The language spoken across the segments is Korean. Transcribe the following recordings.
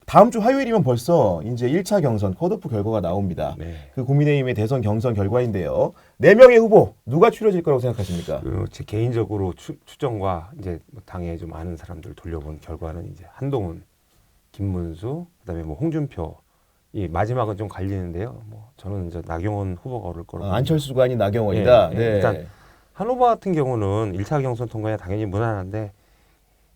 다음 주 화요일이면 벌써 이제 1차 경선 컷오프 결과가 나옵니다. 네. 그 국민의힘의 대선 경선 결과인데요. 4명의 후보 누가 추려질 거라고 생각하십니까? 제 개인적으로 추정과 이제 뭐 당에 좀 아는 사람들 돌려본 결과는 이제 한동훈, 김문수, 그다음에 뭐 홍준표 이 마지막은 좀 갈리는데요. 뭐 저는 이제 나경원 후보가 오를 거라고. 안철수가 아닌 나경원이다. 네, 네. 일단 한 후보 같은 경우는 1차 경선 통과에 당연히 무난한데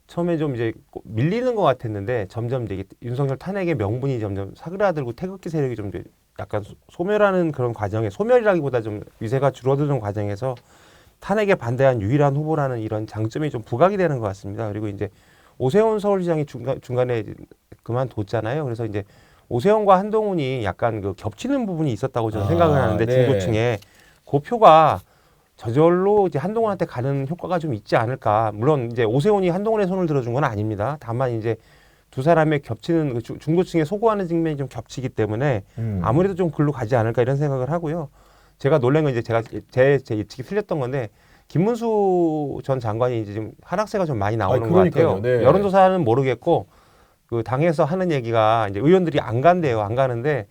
처음에 좀 이제 밀리는 것 같았는데 점점 이제 윤석열 탄핵의 명분이 점점 사그라들고 태극기 세력이 좀 이제 약간 소멸하는 그런 과정에 소멸이라기보다 좀 위세가 줄어드는 과정에서 탄핵에 반대한 유일한 후보라는 이런 장점이 좀 부각이 되는 것 같습니다. 그리고 이제 오세훈 서울시장이 중간에 그만뒀잖아요. 그래서 이제 오세훈과 한동훈이 약간 그 겹치는 부분이 있었다고 저는 생각을 하는데 네. 중도층에 그 표가 저절로 이제 한동훈한테 가는 효과가 좀 있지 않을까. 물론 이제 오세훈이 한동훈의 손을 들어준 건 아닙니다. 다만 이제 두 사람의 겹치는 그 중도층에 소구하는 측면이 좀 겹치기 때문에 아무래도 좀 글로 가지 않을까 이런 생각을 하고요. 제가 놀란 건 이제 제가 제 예측이 틀렸던 건데 김문수 전 장관이 이제 좀 하락세가 좀 많이 나오는 것 같아요. 네. 여론조사는 모르겠고 그 당에서 하는 얘기가 이제 의원들이 안 간대요. 안 가는데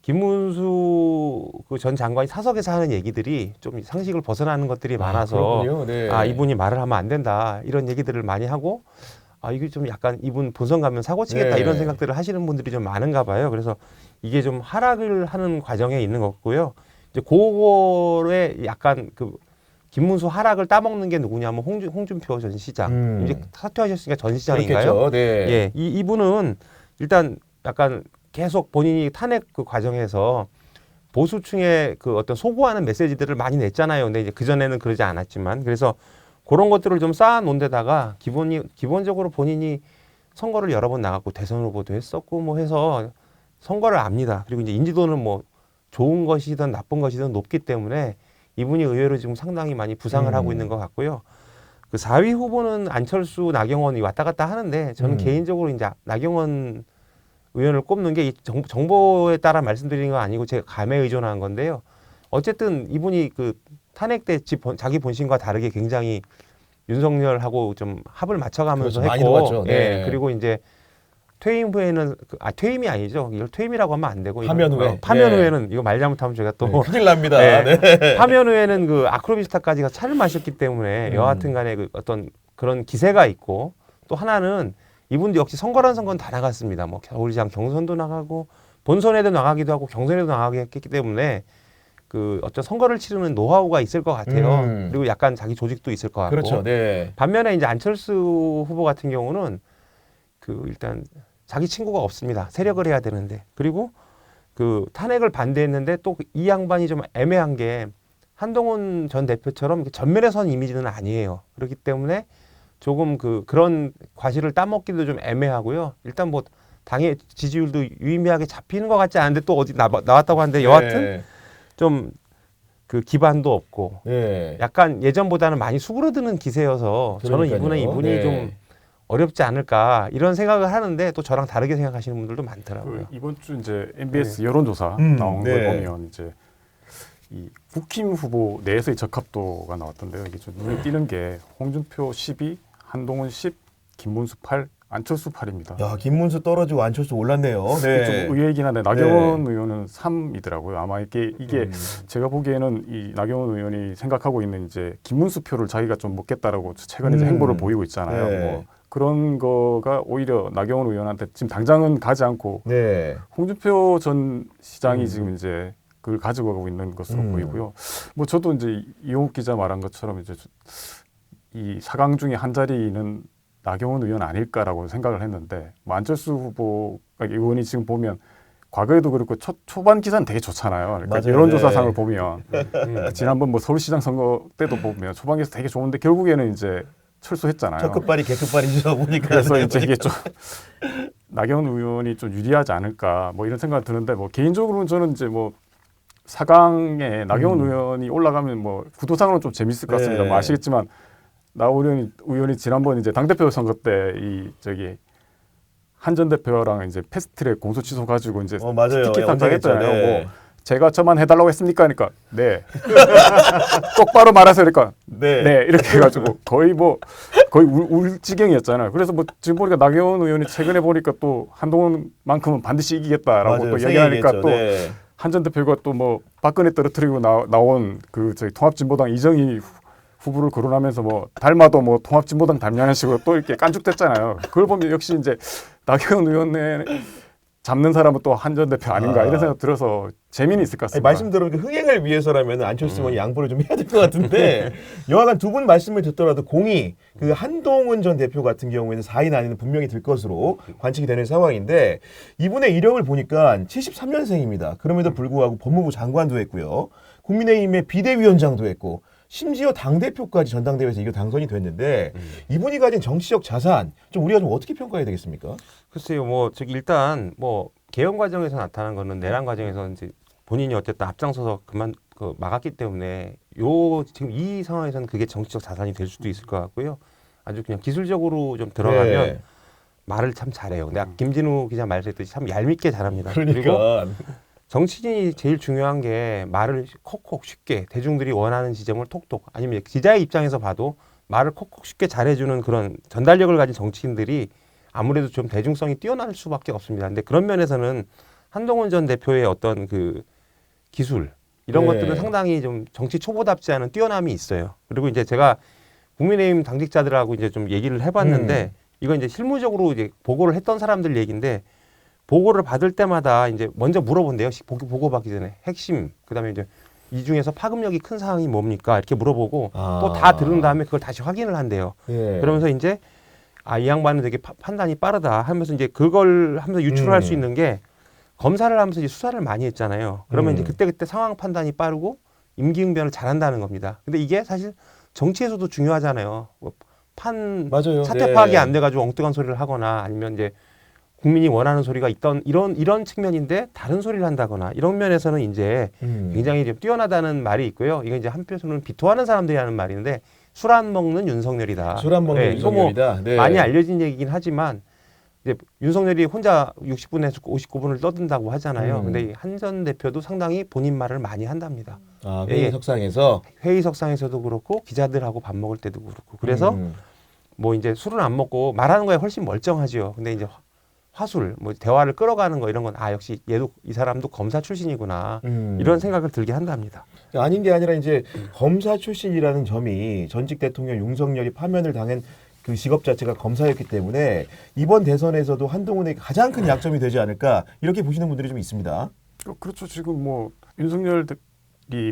김문수 그 전 장관이 사석에서 하는 얘기들이 좀 상식을 벗어나는 것들이 많아서 네. 이분이 말을 하면 안 된다 이런 얘기들을 많이 하고 이게 좀 약간 이분 본선 가면 사고 치겠다 네. 이런 생각들을 하시는 분들이 좀 많은가 봐요. 그래서 이게 좀 하락을 하는 과정에 있는 것 같고요. 이제 그거에 약간 그 김문수 하락을 따먹는 게 누구냐면 홍준표 전 시장 이제 사퇴하셨으니까 전 시장인가요? 그렇겠죠. 네. 예, 이분은 일단 약간 계속 본인이 탄핵 그 과정에서 보수층의 그 어떤 소구하는 메시지들을 많이 냈잖아요. 근데 이제 그전에는 그러지 않았지만 그래서 그런 것들을 좀 쌓아놓은 데다가 기본적으로 본인이 선거를 여러 번 나갔고 대선 후보도 했었고 뭐 해서 선거를 압니다. 그리고 이제 인지도는 뭐 좋은 것이든 나쁜 것이든 높기 때문에 이분이 의외로 지금 상당히 많이 부상을 하고 있는 것 같고요. 그 4위 후보는 안철수, 나경원이 왔다 갔다 하는데 저는 개인적으로 이제 나경원 의원을 꼽는 게 이 정보에 따라 말씀드리는 건 아니고 제가 감에 의존한 건데요. 어쨌든 이분이 그 탄핵 때 자기 본심과 다르게 굉장히 윤석열하고 좀 합을 맞춰가면서 그렇죠. 많이 했고, 도왔죠. 네. 그리고 이제 퇴임 후에는 퇴임이 아니죠. 이걸 퇴임이라고 하면 안 되고 파면 후에. 파면 네. 후에는 이거 말 잘못하면 제가 또 큰일 납니다. 네. 네. 파면 후에는 그 아크로비스타까지가 차를 마셨기 때문에 여하튼간에 그 어떤 그런 기세가 있고 또 하나는 이분도 역시 선거란 선거는 다 나갔습니다. 뭐 서울시장 경선도 나가고 본선에도 나가기도 하고 경선에도 나가게 했기 때문에 그 어떤 선거를 치르는 노하우가 있을 것 같아요. 그리고 약간 자기 조직도 있을 것 같고. 그렇죠. 네. 반면에 이제 안철수 후보 같은 경우는 그 일단 자기 친구가 없습니다. 세력을 해야 되는데 그리고 그 탄핵을 반대했는데 또 이 양반이 좀 애매한 게 한동훈 전 대표처럼 전면에 선 이미지는 아니에요. 그렇기 때문에 조금 그런 과실을 따먹기도 좀 애매하고요. 일단 뭐 당의 지지율도 유의미하게 잡히는 것 같지 않은데 또 어디 나왔다고 하는데 여하튼 네. 좀 그 기반도 없고 네. 약간 예전보다는 많이 수그러드는 기세여서 저는 그러니까요. 이분이 네. 좀 어렵지 않을까 이런 생각을 하는데 또 저랑 다르게 생각하시는 분들도 많더라고요. 이번 주 이제 MBS 여론조사 나온 걸 보면 이제 이 국힘 후보 내에서의 적합도가 나왔던데요. 이게 좀 눈에 띄는 게 홍준표 12, 한동훈 10, 김문수 8, 안철수 8입니다. 야, 김문수 떨어지고 안철수 올랐네요. 네. 좀 의외이긴 한데 나경원 의원은 3이더라고요. 아마 이게 제가 보기에는 이 나경원 의원이 생각하고 있는 이제 김문수 표를 자기가 좀 먹겠다라고 최근에 이제 행보를 보이고 있잖아요. 네. 뭐 그런 거가 오히려 나경원 의원한테 지금 당장은 가지 않고 네. 홍준표 전 시장이 지금 이제 그걸 가지고 가고 있는 것으로 보이고요. 뭐 저도 이제 이용욱 기자 말한 것처럼 이제 이 4강 중에 한 자리는 나경원 의원 아닐까라고 생각을 했는데 뭐 안철수 후보 의원이 지금 보면 과거에도 그렇고 초반 기사는 되게 좋잖아요. 그러니까 맞아요. 여론조사상을 네. 보면 지난번 뭐 서울시장 선거 때도 보면 초반 기사 되게 좋은데 결국에는 이제 철수했잖아요. 첫 끝발이 개끝발이죠 보니까. 그래서 이제 이게 좀 나경원 의원이 좀 유리하지 않을까 뭐 이런 생각이 드는데 뭐 개인적으로는 저는 이제 뭐 4강에 나경원 의원이 올라가면 뭐 구도상으로는 좀 재밌을 것 같습니다. 네. 뭐 아시겠지만 나경원 의원이 지난번 이제 당대표 선거 때 한 전 대표랑 이제 패스트트랙 공소 취소 가지고 이제 맞아요. 티켓 당했잖아요. 네. 뭐 제가 저만 해달라고 했습니까? 하니까 네. 똑바로 말하세요. 그러니까 네. 네 이렇게 해가지고 거의 뭐 거의 울 지경이었잖아요. 그래서 뭐 지금 보니까 나경원 의원이 최근에 보니까 또 한동훈만큼은 반드시 이기겠다라고 맞아요. 또 세게 얘기하니까 얘기했죠. 또 네. 한 전 대표가 또 뭐 박근혜 떨어뜨리고 나온 그 저희 통합진보당 이정희 후보를 거론하면서 뭐 닮아도 뭐 통합진보당 닮냐는 식으로 또 이렇게 깐죽댔잖아요. 그걸 보면 역시 이제 나경원 의원의 잡는 사람은 또 한 전 대표 아닌가 이런 생각 들어서 재미는 있을 것 아니, 같습니다. 말씀 들어보니까 흥행을 위해서라면 안철수 의원이 양보를 좀 해야 될 것 같은데 여하간 두 분 말씀을 듣더라도 공이 그 한동훈 전 대표 같은 경우에는 4인 안에는 분명히 들 것으로 관측이 되는 상황인데 이분의 이력을 보니까 73년생입니다. 그럼에도 불구하고 법무부 장관도 했고요. 국민의힘의 비대위원장도 했고 심지어 당대표까지 전당대회에서 이겨 당선이 됐는데 이분이 가진 정치적 자산 좀 우리가 좀 어떻게 평가해야 되겠습니까? 글쎄요, 뭐 저기 일단 뭐 개헌 과정에서 나타난 거는 내란 과정에서 이제 본인이 어쨌든 앞장서서 막았기 때문에 지금 이 상황에서는 그게 정치적 자산이 될 수도 있을 것 같고요. 아주 그냥 기술적으로 좀 들어가면 네. 말을 참 잘해요. 근데 김진우 기자 말했듯이 참 얄밉게 잘합니다. 그리고 그러니까 정치인이 제일 중요한 게 말을 콕콕 쉽게 대중들이 원하는 지점을 톡톡 아니면 기자의 입장에서 봐도 말을 콕콕 쉽게 잘해주는 그런 전달력을 가진 정치인들이 아무래도 좀 대중성이 뛰어날 수밖에 없습니다. 근데 그런 면에서는 한동훈 전 대표의 어떤 그 기술 이런 네. 것들은 상당히 좀 정치 초보답지 않은 뛰어남이 있어요. 그리고 이제 제가 국민의힘 당직자들하고 이제 좀 얘기를 해봤는데 이건 이제 실무적으로 이제 보고를 했던 사람들 얘기인데 보고를 받을 때마다 이제 먼저 물어본대요. 보고 받기 전에 핵심 그다음에 이제 이 중에서 파급력이 큰 사항이 뭡니까 이렇게 물어보고 또 다 들은 다음에 그걸 다시 확인을 한대요. 예. 그러면서 이제 이 양반은 되게 판단이 빠르다 하면서 이제 그걸 하면서 유추를 할 수 있는 게 검사를 하면서 이제 수사를 많이 했잖아요. 그러면 이제 그때 상황 판단이 빠르고 임기응변을 잘한다는 겁니다. 근데 이게 사실 정치에서도 중요하잖아요. 맞아요. 사태 네. 파악이 안 돼가지고 엉뚱한 소리를 하거나 아니면 이제 국민이 원하는 소리가 있던 이런 측면인데 다른 소리를 한다거나 이런 면에서는 이제 굉장히 좀 뛰어나다는 말이 있고요. 이게 이제 한편으로는 비토하는 사람들이 하는 말인데 술 안 먹는 윤석열이다. 술 안 먹는 네, 이거 뭐 윤석열이다. 네. 많이 알려진 얘기긴 하지만 이제 윤석열이 혼자 60분에서 59분을 떠든다고 하잖아요. 근데 한 전 대표도 상당히 본인 말을 많이 한답니다. 아, 예. 회의 석상에서 회의석상에서도 그렇고 기자들하고 밥 먹을 때도 그렇고 그래서 뭐 이제 술은 안 먹고 말하는 거에 훨씬 멀쩡하지요. 근데 이제 화술, 뭐 대화를 끌어가는 거 이런 건 역시 얘도 이 사람도 검사 출신이구나 이런 생각을 들게 한답니다. 아닌 게 아니라 이제 검사 출신이라는 점이 전직 대통령 윤석열이 파면을 당한 그 직업 자체가 검사였기 때문에 이번 대선에서도 한동훈에게 가장 큰 약점이 되지 않을까 이렇게 보시는 분들이 좀 있습니다. 그렇죠. 지금 뭐 윤석열이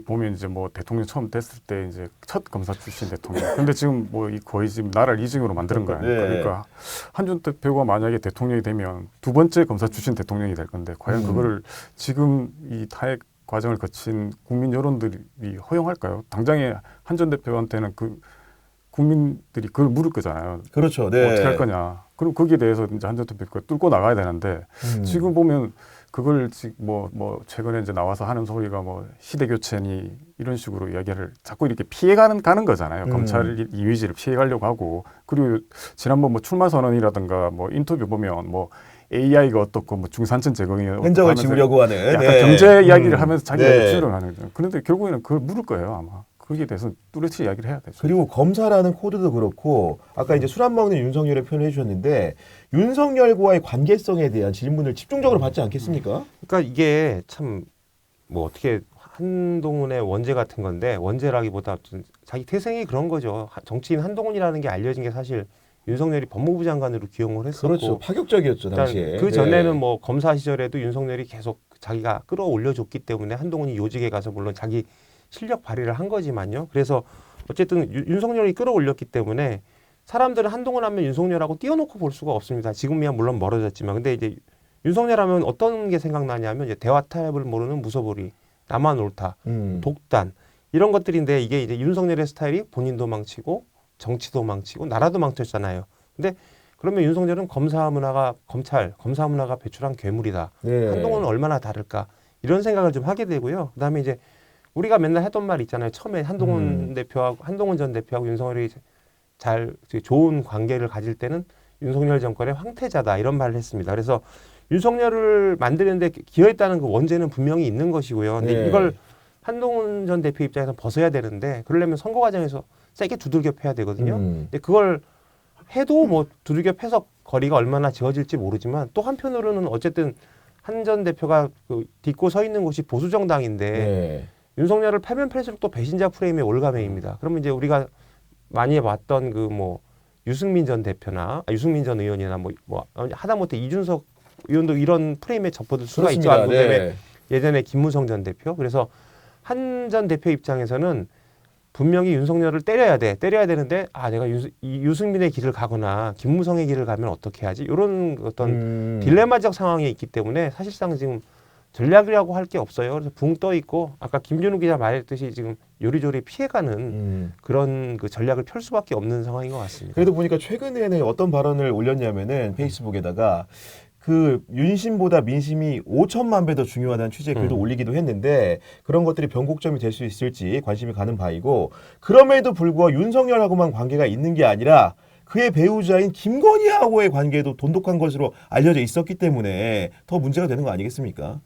보면 이제 뭐 대통령 처음 됐을 때 이제 첫 검사 출신 대통령. 근데 지금 뭐 거의 지금 나라를 이징으로 만드는 거예요. 네. 그러니까 한 전 대표가 만약에 대통령이 되면 두 번째 검사 출신 대통령이 될 건데 과연 그거를 지금 이 타핵 과정을 거친 국민 여론들이 허용할까요? 당장에 한 전 대표한테는 그 국민들이 그걸 물을 거잖아요. 그렇죠. 네. 어떻게 할 거냐. 그럼 거기에 대해서 이제 한 전 대표가 뚫고 나가야 되는데 지금 보면 그걸 뭐 최근에 이제 나와서 하는 소리가 뭐 시대 교체니 이런 식으로 이야기를 자꾸 이렇게 피해가는 거잖아요. 검찰 이미지를 피해가려고 하고 그리고 지난번 뭐 출마 선언이라든가 뭐 인터뷰 보면 뭐 AI가 어떻고 뭐 중산층 제공이 흔적을 지우려고 하는 약간 네. 경제 이야기를 하면서 자기가 네. 지우려고 하는 거죠. 그런데 결국에는 그걸 물을 거예요 아마. 거기에 대해서 뚜렷이 이야기를 해야 되죠. 그리고 검사라는 코드도 그렇고 아까 이제 술 안 먹는 윤석열을 표현해 주셨는데 윤석열과의 관계성에 대한 질문을 집중적으로 받지 않겠습니까? 그러니까 이게 참 뭐 어떻게 한동훈의 원죄 같은 건데 원죄라기보다 자기 태생이 그런 거죠. 정치인 한동훈이라는 게 알려진 게 사실 윤석열이 법무부 장관으로 기용을 했었고 그렇죠. 파격적이었죠 당시에. 그 전에는 뭐 검사 시절에도 윤석열이 계속 자기가 끌어올려줬기 때문에 한동훈이 요직에 가서 물론 자기 실력 발휘를 한 거지만요. 그래서 어쨌든 윤석열이 끌어올렸기 때문에 사람들은 한동훈 하면 윤석열하고 띄워놓고 볼 수가 없습니다. 지금이야 물론 멀어졌지만 근데 이제 윤석열 하면 어떤 게 생각나냐면 이제 대화 타협을 모르는 무소불위, 나만 옳다, 독단 이런 것들인데 이게 이제 윤석열의 스타일이 본인도 망치고 정치도 망치고 나라도 망쳤잖아요. 근데 그러면 윤석열은 검사 문화가 배출한 괴물이다. 네. 한동훈은 얼마나 다를까 이런 생각을 좀 하게 되고요. 그다음에 이제 우리가 맨날 했던 말 있잖아요. 처음에 한동훈 전 대표하고 윤석열이 좋은 관계를 가질 때는 윤석열 정권의 황태자다 이런 말을 했습니다. 그래서 윤석열을 만드는데 기여했다는 그 원죄는 분명히 있는 것이고요. 근데 네. 이걸 한동훈 전 대표 입장에서 벗어야 되는데 그러려면 선거 과정에서 세게 두들겨 패야 되거든요. 근데 그걸 해도 뭐 두들겨 패서 거리가 얼마나 지어질지 모르지만 또 한편으로는 어쨌든 한 전 대표가 그 딛고 서 있는 곳이 보수 정당인데 네. 윤석열을 패면 패수록 또 배신자 프레임의 올가매입니다. 그러면 이제 우리가 많이 봤던 그 뭐 유승민 전 대표나 유승민 전 의원이나 뭐 하다못해 이준석 의원도 이런 프레임에 접어들 수가 있죠. 그렇습니다. 안 보면 네. 예전에 김무성 전 대표. 그래서 한 전 대표 입장에서는 분명히 윤석열을 때려야 돼. 때려야 되는데 내가 유승민의 길을 가거나 김무성의 길을 가면 어떻게 하지? 이런 어떤 딜레마적 상황에 있기 때문에 사실상 지금 전략이라고 할 게 없어요. 그래서 붕 떠 있고 아까 김준우 기자 말했듯이 지금 요리조리 피해가는 그런 그 전략을 펼 수밖에 없는 상황인 것 같습니다. 그래도 보니까 최근에는 어떤 발언을 올렸냐면은 페이스북에다가 그 윤심보다 민심이 5천만 배 더 중요하다는 취지의 글도 올리기도 했는데 그런 것들이 변곡점이 될 수 있을지 관심이 가는 바이고 그럼에도 불구하고 윤석열하고만 관계가 있는 게 아니라 그의 배우자인 김건희하고의 관계도 돈독한 것으로 알려져 있었기 때문에 더 문제가 되는 거 아니겠습니까?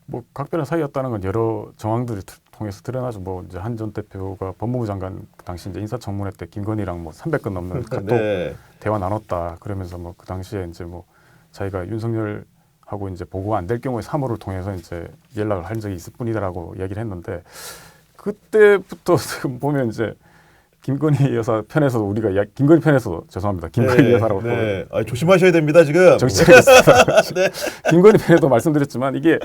뭐 각별한 사이였다는 건 여러 정황들을 통해서 드러나죠. 뭐 이제 한 전 대표가 법무부 장관 그 당시 이제 인사청문회 때 김건희랑 뭐 300건 넘는 카톡 네. 대화 나눴다. 그러면서 뭐 그 당시에 이제 뭐 자기가 윤석열하고 이제 보고가 안 될 경우에 사모를 통해서 이제 연락을 한 적이 있을 뿐이다라고 얘기를 했는데 그때부터 보면 이제 김건희 여사 편에서도 우리가 김건희 편에서 죄송합니다. 김건희 여사라고 네. 조심하셔야 됩니다 지금. 정치 차렸습니다. 네. 김건희 편에도 말씀드렸지만 이게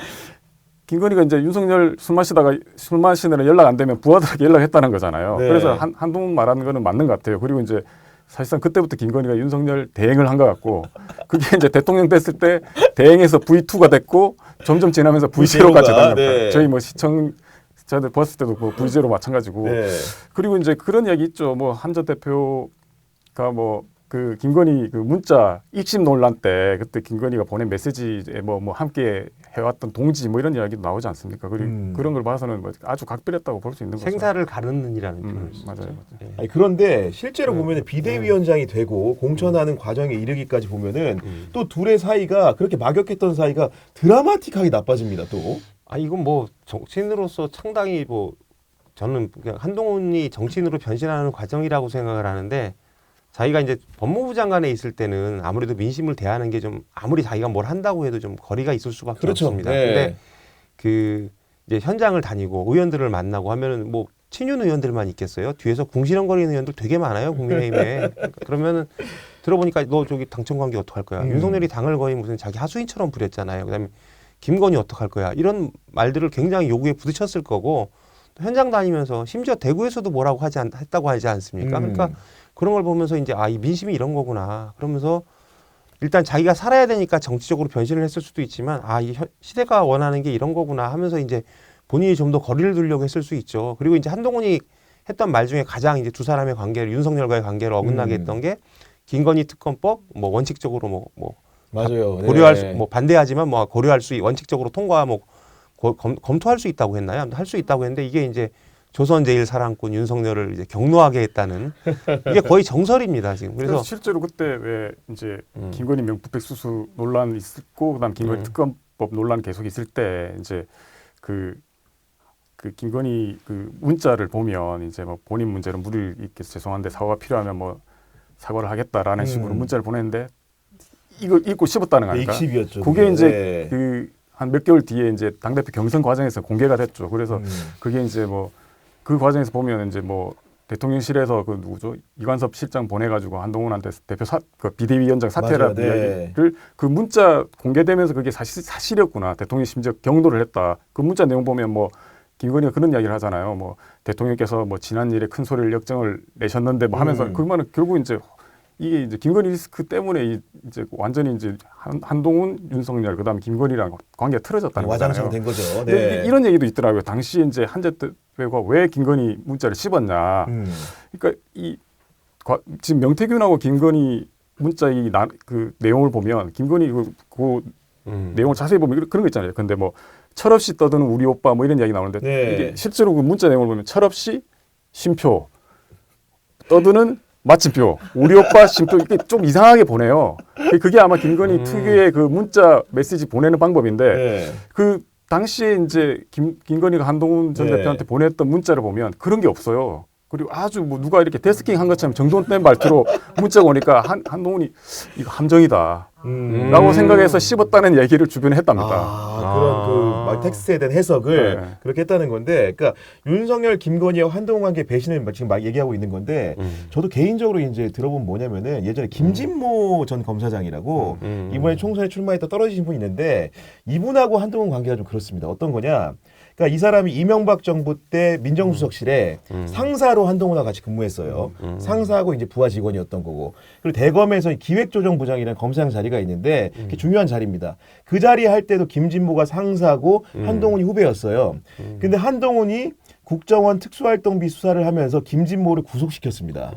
김건희가 이제 윤석열 술 마시느라 연락 안 되면 부하들에게 연락했다는 거잖아요. 네. 그래서 한동훈 말하는 거는 맞는 것 같아요. 그리고 이제 사실상 그때부터 김건희가 윤석열 대행을 한 것 같고 그게 이제 대통령 됐을 때 대행에서 V2가 됐고 점점 지나면서 V0까지 간 네. 저희 뭐 저희들 봤을 때도 뭐 V0 마찬가지고 네. 그리고 이제 그런 얘기 있죠. 뭐 한 전 대표가 뭐 그 김건희 그 문자 입심 논란 때 그때 김건희가 보낸 메시지에 뭐 함께 해왔던 동지 뭐 이런 이야기도 나오지 않습니까? 그리고 그런 걸 봐서는 뭐 아주 각별했다고 볼 수 있는 거죠. 생사를 가르는이라는 표현을 맞아요. 쓰죠. 맞아요. 네. 아니, 그런데 실제로 보면 비대위원장이 되고 공천하는 과정에 이르기까지 보면은 또 둘의 사이가 그렇게 막역했던 사이가 드라마틱하게 나빠집니다. 또. 이건 뭐 정치인으로서 상당히 뭐 저는 그냥 한동훈이 정치인으로 변신하는 과정이라고 생각을 하는데 자기가 이제 법무부 장관에 있을 때는 아무래도 민심을 대하는 게 좀 아무리 자기가 뭘 한다고 해도 좀 거리가 있을 수밖에 그렇죠. 없습니다. 네. 근데 그 이제 현장을 다니고 의원들을 만나고 하면은 뭐 친윤 의원들만 있겠어요? 뒤에서 궁시렁거리는 의원들 되게 많아요 국민의힘에. 그러면은 들어보니까 너 저기 당청 관계 어떡할 거야? 윤석열이 당을 거의 무슨 자기 하수인처럼 부렸잖아요. 그다음에 김건희 어떡할 거야? 이런 말들을 굉장히 요구에 부딪혔을 거고 또 현장 다니면서 심지어 대구에서도 뭐라고 했다고 하지 않습니까? 그러니까 그런 걸 보면서 이제 이 민심이 이런 거구나. 그러면서 일단 자기가 살아야 되니까 정치적으로 변신을 했을 수도 있지만 이 시대가 원하는 게 이런 거구나 하면서 이제 본인이 좀 더 거리를 두려고 했을 수 있죠. 그리고 이제 한동훈이 했던 말 중에 가장 이제 두 사람의 관계를 윤석열과의 관계를 어긋나게 했던 게 김건희 특검법 뭐 원칙적으로 맞아요. 고려할 네. 수 반대하지만 고려할 수 원칙적으로 통과 검토할 수 있다고 했나요? 아무튼 할 수 있다고 했는데 이게 이제 조선 제일 사랑꾼 윤석열을 이제 경노하게 했다는 이게 거의 정설입니다 지금. 그래서 실제로 그때 왜 이제 김건희 명부백 수수 논란이 있었고 그다음 김건희 특검법 논란 계속 있을 때 이제 그 김건희 그 문자를 보면 이제 뭐 본인 문제로 무리를 있게 죄송한데 사과가 필요하면 뭐 사과를 하겠다라는 식으로 문자를 보냈는데 이걸 읽고 씹었다는 거 아닙니까? 익십이었죠. 그게 이제 네. 그 한 몇 개월 뒤에 이제 당대표 경선 과정에서 공개가 됐죠. 그래서 그게 이제 뭐 그 과정에서 보면 이제 뭐 대통령실에서 그 누구죠 이관섭 실장 보내가지고 한동훈한테 대표 그 비대위원장 사퇴라는 맞아요. 네. 이야기를 그 문자 공개되면서 그게 사실이었구나. 대통령이 심지어 경도를 했다. 그 문자 내용 보면 뭐 김건희가 그런 이야기를 하잖아요. 뭐 대통령께서 뭐 지난 일에 큰 소리를 역정을 내셨는데 뭐 하면서 그 말은 결국 이제 이게 이제 김건희 리스크 때문에 이제 완전히 이제 한동훈, 윤석열 그다음 김건희랑 관계가 틀어졌다는 거잖아요. 와장창 된 거죠. 근데 네. 이런 얘기도 있더라고요. 당시에 이제 한전 대표가 왜 김건희 문자를 씹었냐. 그러니까 지금 명태균하고 김건희 문자 그 내용을 보면 김건희 그 내용을 자세히 보면 그런 거 있잖아요. 근데 뭐 철없이 떠드는 우리 오빠 뭐 이런 이야기 나오는데 네. 이게 실제로 그 문자 내용을 보면 철없이 쉼표 떠드는 마침표 우리 오빠 쉼표 이게 좀 이상하게 보내요. 그게 아마 김건희 특유의 그 문자 메시지 보내는 방법인데 네. 그 당시에 이제 김건희가 한동훈 전 네. 대표한테 보냈던 문자를 보면 그런 게 없어요. 그리고 아주 뭐 누가 이렇게 데스킹 한 것처럼 정돈된 말투로 문자가 오니까 한동훈이 이거 함정이다. 라고 생각해서 씹었다는 얘기를 주변에 했답니다. 그런 그 텍스트에 대한 해석을 네. 그렇게 했다는 건데, 그러니까 윤석열, 김건희와 한동훈 관계 배신을 지금 막 얘기하고 있는 건데, 저도 개인적으로 이제 들어본 뭐냐면은 예전에 김진모 전 검사장이라고 이번에 총선에 출마했다 떨어지신 분이 있는데 이분하고 한동훈 관계가 좀 그렇습니다. 어떤 거냐? 그러니까 이 사람이 이명박 정부 때 민정수석실에 상사로 한동훈과 같이 근무했어요. 상사하고 이제 부하 직원이었던 거고. 그리고 대검에서 기획조정부장이라는 검사장 자리가 있는데 그게 중요한 자리입니다. 그 자리 할 때도 김진모가 상사고 한동훈이 후배였어요. 근데 한동훈이 국정원 특수활동비 수사를 하면서 김진모를 구속시켰습니다.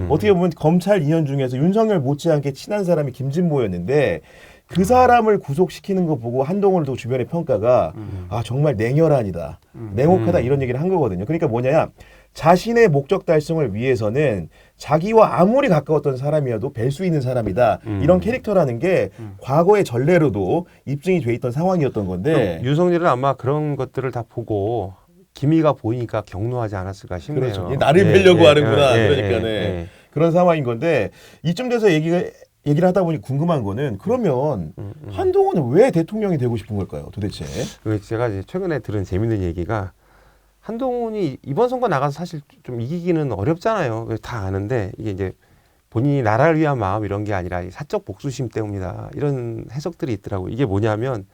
어떻게 보면 검찰 인연 중에서 윤석열 못지않게 친한 사람이 김진모였는데 그 사람을 구속시키는 거 보고 한동훈을 두고 주변의 평가가 아 정말 냉혈한이다, 냉혹하다 이런 얘기를 한 거거든요. 그러니까 뭐냐, 자신의 목적 달성을 위해서는 자기와 아무리 가까웠던 사람이어도 뵐 수 있는 사람이다 이런 캐릭터라는 게 과거의 전례로도 입증이 돼 있던 상황이었던 건데 윤석열은 아마 그런 것들을 다 보고 기미가 보이니까 경로하지 않았을까 싶네요. 그렇죠. 나를 뵈려고 하는구나. 예, 그러니까 그런 상황인 건데 이쯤 돼서 얘기를 하다 보니 궁금한 거는 그러면 한동훈은 왜 대통령이 되고 싶은 걸까요, 도대체? 제가 이제 최근에 들은 재밌는 얘기가 한동훈이 이번 선거 나가서 사실 좀 이기기는 어렵잖아요. 그래서 다 아는데 이게 이제 본인이 나라를 위한 마음 이런 게 아니라 사적 복수심 때문이다. 이런 해석들이 있더라고요. 이게 뭐냐면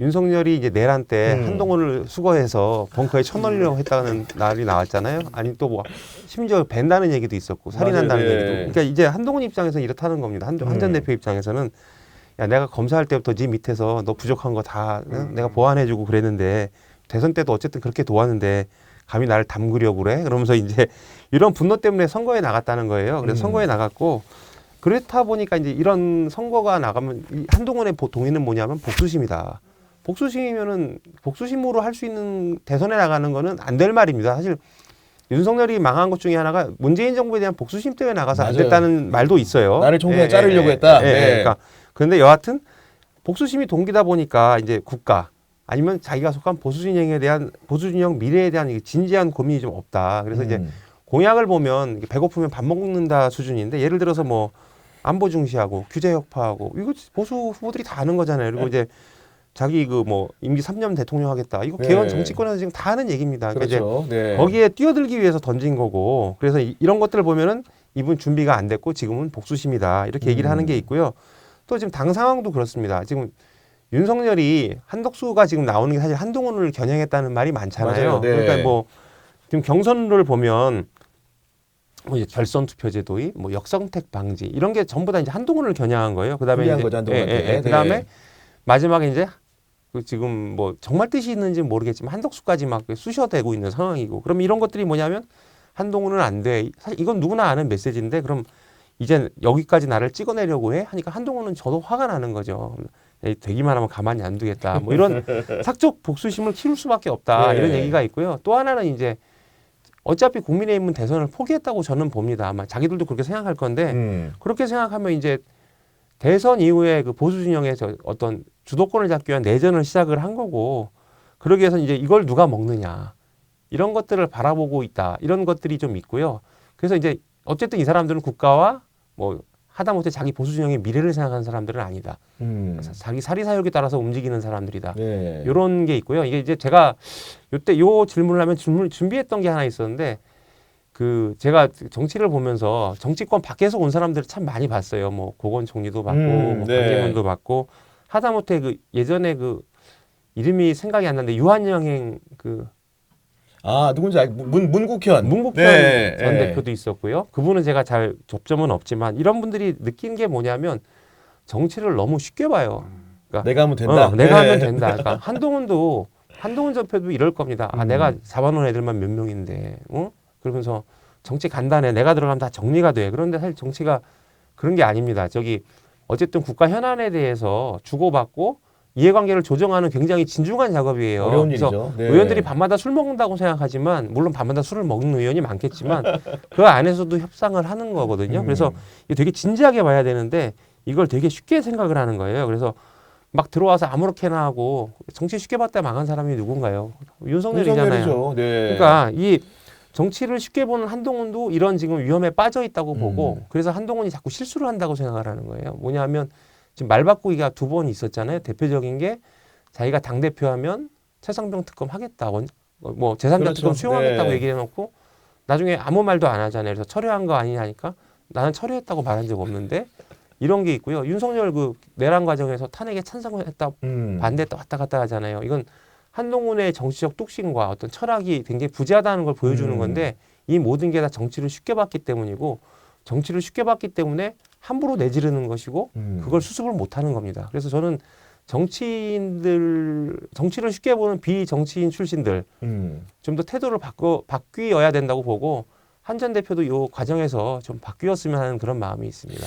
윤석열이 이제 내란 때 한동훈을 수거해서 벙커에 쳐넣으려고 했다는 날이 나왔잖아요. 아니 또 뭐 심지어 벤다는 얘기도 있었고 살인한다는 맞아요. 얘기도. 그러니까 이제 한동훈 입장에서는 이렇다는 겁니다. 한 전 대표 입장에서는 야 내가 검사할 때부터 네 밑에서 너 부족한 거 다 내가 보완해주고 그랬는데 대선 때도 어쨌든 그렇게 도왔는데 감히 나를 담그려고 그래? 그러면서 이제 이런 분노 때문에 선거에 나갔다는 거예요. 그래서 선거에 나갔고 그렇다 보니까 이제 이런 선거가 나가면 이 한동훈의 동의는 뭐냐면 복수심이다. 복수심이면은 복수심으로 할 수 있는 대선에 나가는 거는 안 될 말입니다. 사실 윤석열이 망한 것 중에 하나가 문재인 정부에 대한 복수심 때문에 나가서 안 맞아요. 됐다는 말도 있어요. 나를 총선에 자르려고 했다. 그러니까 그런데 여하튼 복수심이 동기다 보니까 이제 국가 아니면 자기가 속한 보수진영에 대한 보수진영 미래에 대한 진지한 고민이 좀 없다. 그래서 이제 공약을 보면 배고프면 밥 먹는다 수준인데 예를 들어서 뭐 안보 중시하고 규제 혁파하고 이거 보수 후보들이 다 하는 거잖아요. 그리고 이제 자기 그 뭐 임기 3년 대통령 하겠다. 이거 개헌 정치권에서 지금 다 하는 얘기입니다. 그러니까 그렇죠. 이제 거기에 뛰어들기 위해서 던진 거고. 그래서 이런 것들을 보면은 이분 준비가 안 됐고 지금은 복수심이다. 이렇게 얘기를 하는 게 있고요. 또 지금 당 상황도 그렇습니다. 지금 윤석열이 한덕수가 지금 나오는 게 사실 한동훈을 겨냥했다는 말이 많잖아요. 맞아요. 네. 그러니까 뭐 지금 경선을 보면 뭐 이제 결선 투표 제도의 뭐 역선택 방지 이런 게 전부 다 이제 한동훈을 겨냥한 거예요. 그다음에 불리한 이제 거죠, 한동훈한테. 그다음에 마지막에 이제 그 지금 뭐 정말 뜻이 있는지 는 모르겠지만 한덕수까지 막 쑤셔대고 있는 상황이고 그럼 이런 것들이 뭐냐면 한동훈은 안 돼. 사실 이건 누구나 아는 메시지인데 그럼 이제 여기까지 나를 찍어내려고 해 하니까 한동훈은 저도 화가 나는 거죠. 되기만 하면 가만히 안 두겠다. 뭐 이런 사적 복수심을 키울 수밖에 없다. 이런 얘기가 있고요. 또 하나는 이제 어차피 국민의힘은 대선을 포기했다고 저는 봅니다. 아마 자기들도 그렇게 생각할 건데 그렇게 생각하면 이제 대선 이후에 그 보수 진영에서 어떤 주도권을 잡기 위한 내전을 시작을 한 거고 그러기 위해서 이제 이걸 누가 먹느냐 이런 것들을 바라보고 있다. 이런 것들이 좀 있고요. 그래서 이제 어쨌든 이 사람들은 국가와 뭐 하다못해 자기 보수 진영의 미래를 생각하는 사람들은 아니다. 자기 사리사욕에 따라서 움직이는 사람들이다. 이런 게 있고요. 이게 이제 제가 요때 요 질문을 하면 준비했던 게 하나 있었는데 그 제가 정치를 보면서 정치권 밖에서 온 사람들을 참 많이 봤어요. 뭐 고건 총리도 봤고 뭐 강제문도 봤고 하다못해 그 예전에 그 이름이 생각이 안 나는데 유한영행 그 누군지 문국현 전 대표도 있었고요. 그분은 제가 잘 접점은 없지만 이런 분들이 느낀 게 뭐냐면 정치를 너무 쉽게 봐요. 그러니까 내가 하면 된다. 내가 하면 된다. 그러니까 한동훈 전 대표도 이럴 겁니다. 내가 잡아놓은 애들만 몇 명인데, 그러면서 정치 간단해. 내가 들어가면 다 정리가 돼. 그런데 사실 정치가 그런 게 아닙니다. 저기 어쨌든 국가 현안에 대해서 주고받고 이해관계를 조정하는 굉장히 진중한 작업이에요. 어려운 그래서 일이죠. 의원들이 밤마다 술 먹는다고 생각하지만 물론 밤마다 술을 먹는 의원이 많겠지만 그 안에서도 협상을 하는 거거든요. 그래서 이게 되게 진지하게 봐야 되는데 이걸 되게 쉽게 생각을 하는 거예요. 그래서 막 들어와서 아무렇게나 하고 정치 쉽게 봤다 망한 사람이 누군가요? 윤석열이잖아요. 윤석열이죠. 그러니까 이 정치를 쉽게 보는 한동훈도 이런 지금 위험에 빠져 있다고 보고 그래서 한동훈이 자꾸 실수를 한다고 생각을 하는 거예요. 뭐냐면 지금 말 바꾸기가 2번 있었잖아요. 대표적인 게 자기가 당대표하면 최상병 특검 하겠다. 뭐 제3자 그렇죠. 특검 수용하겠다고 네. 얘기해놓고 나중에 아무 말도 안 하잖아요. 그래서 철회한 거 아니냐니까 나는 철회했다고 말한 적 없는데 이런 게 있고요. 윤석열 그 내란 과정에서 탄핵에 찬성했다 반대했다 왔다 갔다 하잖아요. 이건 한동훈의 정치적 뚝심과 어떤 철학이 굉장히 부재하다는 걸 보여주는 건데 이 모든 게 다 정치를 쉽게 봤기 때문이고 정치를 쉽게 봤기 때문에 함부로 내지르는 것이고 그걸 수습을 못하는 겁니다. 그래서 저는 정치인들 정치를 쉽게 보는 비정치인 출신들 좀 더 태도를 바뀌어야 된다고 보고 한 전 대표도 이 과정에서 좀 바뀌었으면 하는 그런 마음이 있습니다.